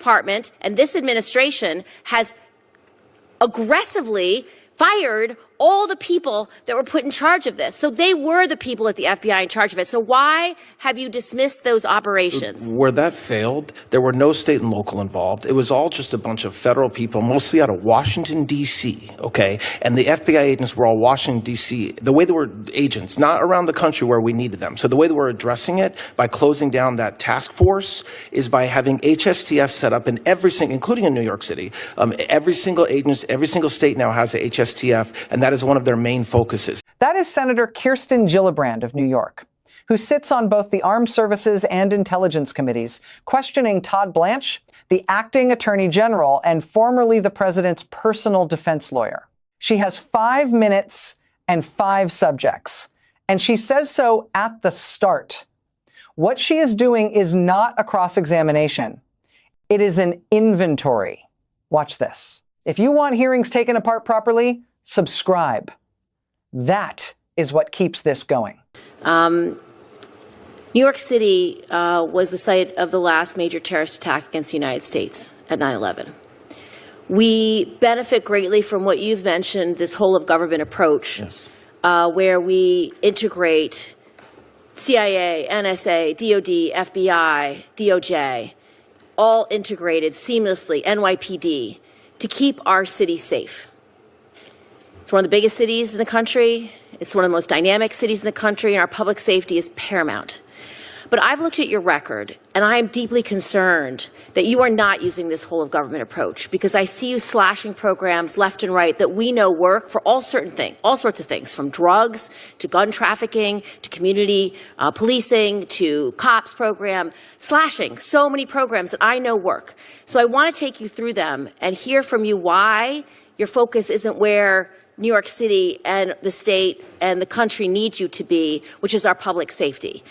Department and this administration has aggressively fired all the people that were put in charge of this. So they were the people at the FBI in charge of it. So why have you dismissed those operations? Where that failed, there were no state and local involved. It was all just a bunch of federal people, mostly out of Washington, D.C., okay? And the FBI agents were all Washington, D.C. The way they were agents, not around the country where we needed them. So the way they were addressing it by closing down that task force is by having HSTF set up in every single, including in New York City. Every single agency, every single state now has a HSTF, and that is one of their main focuses. That is Senator Kirsten Gillibrand of New York, who sits on both the Armed Services and Intelligence Committees, questioning Todd Blanche, the acting Attorney General and formerly the president's personal defense lawyer. She has 5 minutes and 5 subjects, and she says so at the start. What she is doing is not a cross-examination. It is an inventory. Watch this. If you want hearings taken apart properly, subscribe. That is what keeps this going. New York City was the site of the last major terrorist attack against the United States at 9/11. We benefit greatly from what you've mentioned, this whole of government approach, yes, where we integrate CIA, NSA, DOD, FBI, DOJ, all integrated seamlessly, NYPD, to keep our city safe. It's one of the biggest cities in the country. It's one of the most dynamic cities in the country, and our public safety is paramount. But I've looked at your record, and I am deeply concerned that you are not using this whole of government approach, because I see you slashing programs left and right that we know work for all sorts of things, from drugs to gun trafficking to community policing to cops program, slashing so many programs that I know work. So I want to take you through them and hear from you why your focus isn't where New York City and the state and the country need you to be, which is our public safety.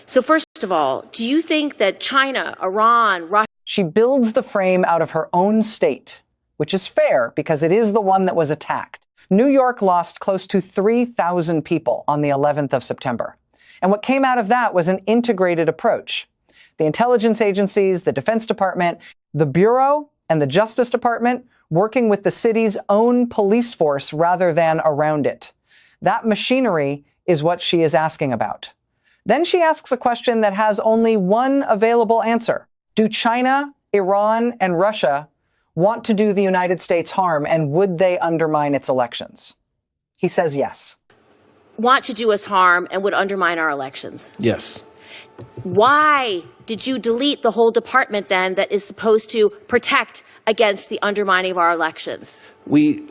So first of all, do you think that China, Iran, Russia... She builds the frame out of her own state, which is fair because it is the one that was attacked. New York lost close to 3,000 people on the 11th of September. And what came out of that was an integrated approach. The intelligence agencies, the Defense Department, the Bureau, and the Justice Department working with the city's own police force rather than around it. That machinery is what she is asking about. Then she asks a question that has only one available answer. Do China, Iran, and Russia want to do the United States harm, and would they undermine its elections? He says yes. Want to do us harm and would undermine our elections? Yes. Why did you delete the whole department then that is supposed to protect against the undermining of our elections? We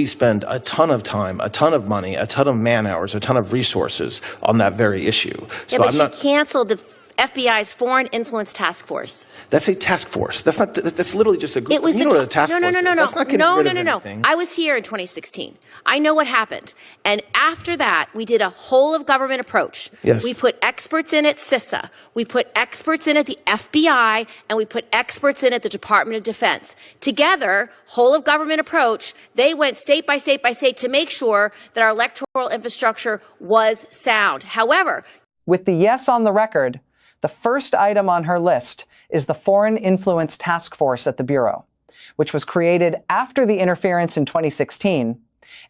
spend a ton of time, a ton of money, a ton of man hours, a ton of resources on that very issue. Yeah, but she canceled the FBI's Foreign Influence Task Force. That's a task force. That's literally just a group. It was you know what a task force is. That's not getting rid of anything. I was here in 2016. I know what happened. And after that, we did a whole of government approach. Yes. We put experts in at CISA. We put experts in at the FBI, and we put experts in at the Department of Defense. Together, whole of government approach, they went state by state by state to make sure that our electoral infrastructure was sound. However, with the yes on the record, the first item on her list is the Foreign Influence Task Force at the Bureau, which was created after the interference in 2016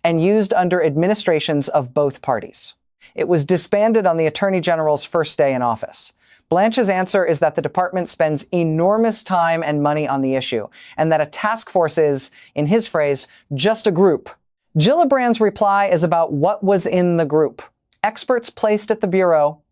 and used under administrations of both parties. It was disbanded on the Attorney General's first day in office. Blanche's answer is that the department spends enormous time and money on the issue, and that a task force is, in his phrase, just a group. Gillibrand's reply is about what was in the group. Experts placed at the Bureau,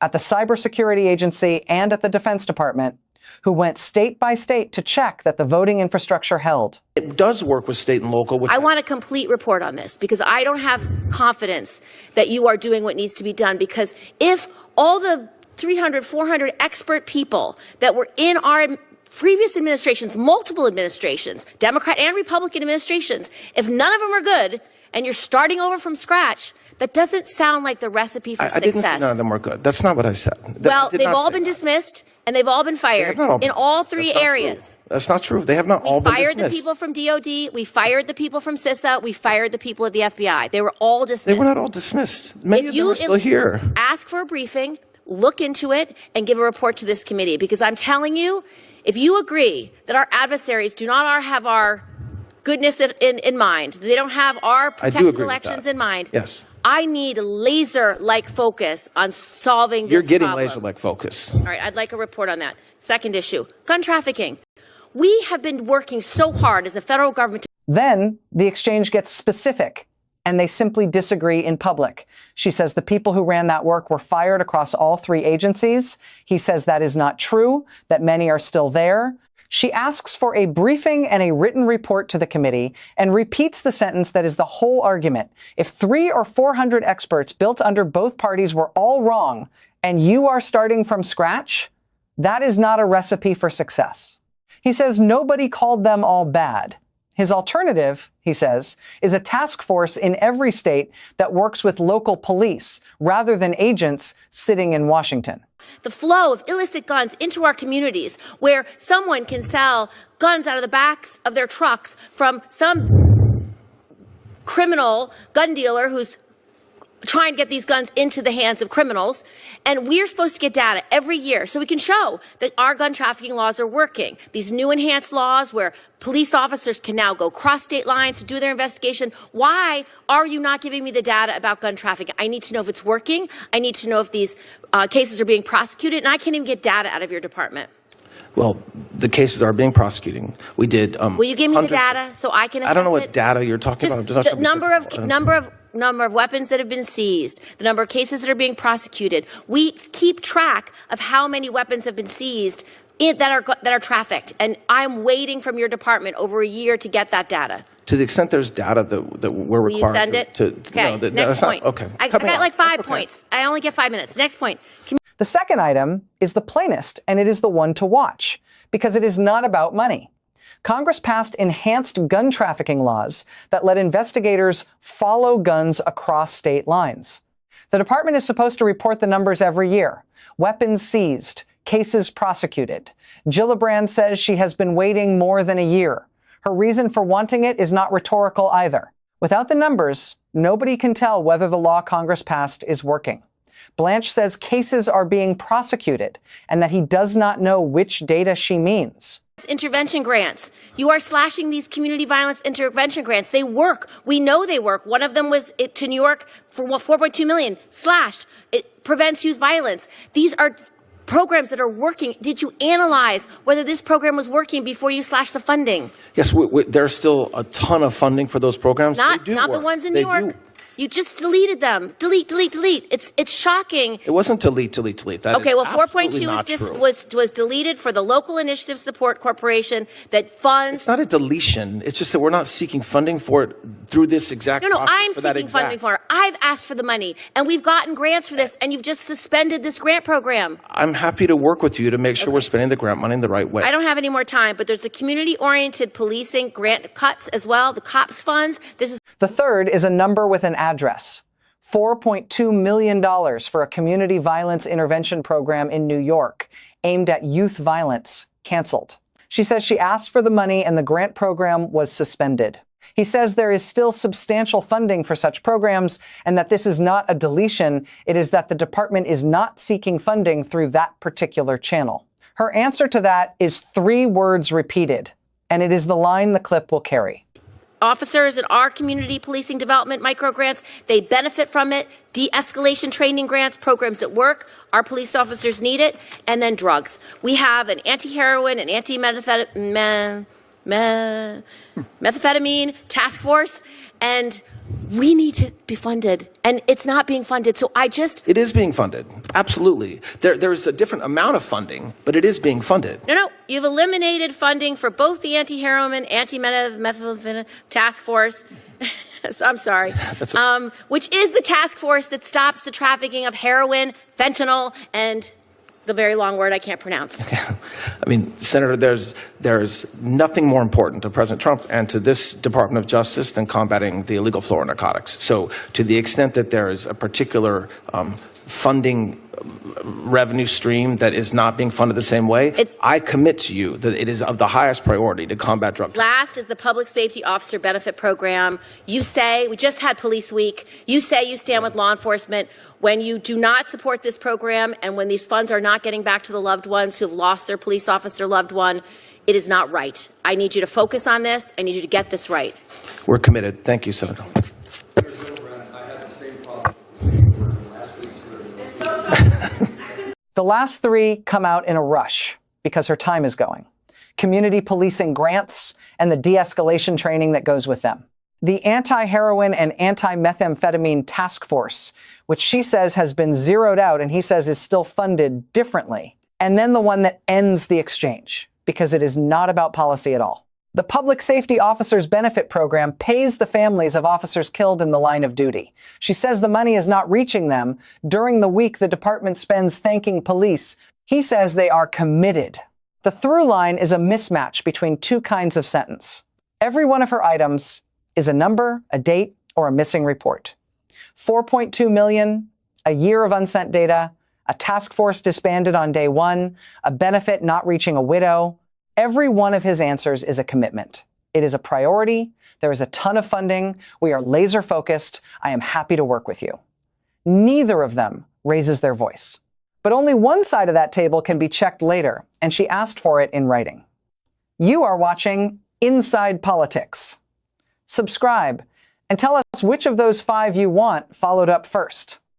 at the Cybersecurity Agency, and at the Defense Department, who went state by state to check that the voting infrastructure held. It does work with state and local. I want a complete report on this, because I don't have confidence that you are doing what needs to be done, because if all the 300, 400 expert people that were in our previous administrations, multiple administrations, Democrat and Republican administrations, if none of them are good and you're starting over from scratch, that doesn't sound like the recipe for success. I didn't say none of them were good. That's not what I said. Well, they've all been dismissed, and they've all been fired in all three areas. That's not true. They have not all been dismissed. We fired the people from DOD. We fired the people from CISA. We fired the people at the FBI. They were all dismissed. They were not all dismissed. Many of them are still here. Ask for a briefing, look into it, and give a report to this committee, because I'm telling you, if you agree that our adversaries do not have our goodness in mind, they don't have our protected elections in mind, yes, I need laser-like focus on solving this you're getting problem. laser-like focus. All right, I'd like a report on that. Second issue, gun trafficking. We have been working so hard as a federal government. Then the exchange gets specific, and they simply disagree in public. She says the people who ran that work were fired across all 3 agencies. He says that is not true, that many are still there. She asks for a briefing and a written report to the committee and repeats the sentence that is the whole argument. If 300 or 400 experts built under both parties were all wrong, and you are starting from scratch, that is not a recipe for success. He says nobody called them all bad. His alternative, he says, is a task force in every state that works with local police rather than agents sitting in Washington. The flow of illicit guns into our communities, where someone can sell guns out of the backs of their trucks from some criminal gun dealer who's trying to get these guns into the hands of criminals. And we're supposed to get data every year so we can show that our gun trafficking laws are working. These new enhanced laws where police officers can now go cross state lines to do their investigation. Why are you not giving me the data about gun trafficking? I need to know if it's working. I need to know if these cases are being prosecuted. And I can't even get data out of your department. Well, the cases are being prosecuted. We did. Will you give me the data so I can assess it? I don't know what data you're talking Just about. the number of weapons that have been seized, the number of cases that are being prosecuted. We keep track of how many weapons have been seized that are trafficked, and I'm waiting from your department over a year to get that data. To the extent there's data that we're required Will you send it? Okay. No, next point. Okay. I got like 5 points. I only get 5 minutes. Next point. The second item is the plainest, and it is the one to watch, because it is not about money. Congress passed enhanced gun trafficking laws that let investigators follow guns across state lines. The department is supposed to report the numbers every year. Weapons seized, cases prosecuted. Gillibrand says she has been waiting more than a year. Her reason for wanting it is not rhetorical either. Without the numbers, nobody can tell whether the law Congress passed is working. Blanche says cases are being prosecuted and that he does not know which data she means. Intervention grants. You are slashing these community violence intervention grants. They work. We know they work. One of them was to New York for $4.2 million, slashed. It prevents youth violence. These are programs that are working. Did you analyze whether this program was working before you slashed the funding? Yes, there's still a ton of funding for those programs. Not the ones in New York. You just deleted them. Delete. It's shocking. It wasn't delete. That okay, well, 4.2 was deleted for the Local Initiative Support Corporation that funds. It's not a deletion. It's just that we're not seeking funding for it through this exact process. No, I'm seeking funding for it. I've asked for the money, and we've gotten grants for this, and you've just suspended this grant program. I'm happy to work with you to make sure we're spending the grant money in the right way. I don't have any more time, but there's the community-oriented policing grant cuts as well, the COPS funds. The third is a number with an address. $4.2 million for a community violence intervention program in New York aimed at youth violence, canceled. She says she asked for the money and the grant program was suspended. He says there is still substantial funding for such programs and that this is not a deletion. It is that the department is not seeking funding through that particular channel. Her answer to that is 3 words repeated, and it is the line the clip will carry. Officers in our community policing development micro grants, they benefit from it. De-escalation training grants, programs that work. Our police officers need it. And then drugs. We have an anti-heroin and anti-methamphetamine task force, and we need to be funded. And it's not being funded. So It is being funded. Absolutely. There's a different amount of funding, but it is being funded. No. You've eliminated funding for both the anti-heroin, anti-methamphetamine task force. I'm sorry. Which is the task force that stops the trafficking of heroin, fentanyl, and the very long word I can't pronounce. I mean, Senator, there's nothing more important to President Trump and to this Department of Justice than combating the illegal flow of narcotics. So to the extent that there is a particular funding revenue stream that is not being funded the same way, I commit to you that it is of the highest priority to combat drug trafficking. Last is the Public Safety Officer Benefit Program. You say, we just had Police Week, you say you stand with law enforcement. When you do not support this program and when these funds are not getting back to the loved ones who have lost their police officer loved one, it is not right. I need you to focus on this. I need you to get this right. We're committed. Thank you, Senator. The last three come out in a rush because her time is going. Community policing grants and the de-escalation training that goes with them. The anti-heroin and anti-methamphetamine task force, which she says has been zeroed out and he says is still funded differently. And then the one that ends the exchange, because it is not about policy at all. The Public Safety Officers Benefit Program pays the families of officers killed in the line of duty. She says the money is not reaching them. During the week the department spends thanking police. He says they are committed. The through line is a mismatch between two kinds of sentence. Every one of her items is a number, a date, or a missing report. 4.2 million, a year of unsent data, a task force disbanded on day one, a benefit not reaching a widow. Every one of his answers is a commitment. It is a priority. There is a ton of funding. We are laser focused. I am happy to work with you. Neither of them raises their voice. But only one side of that table can be checked later, and she asked for it in writing. You are watching Inside Politics. Subscribe and tell us which of those 5 you want followed up first.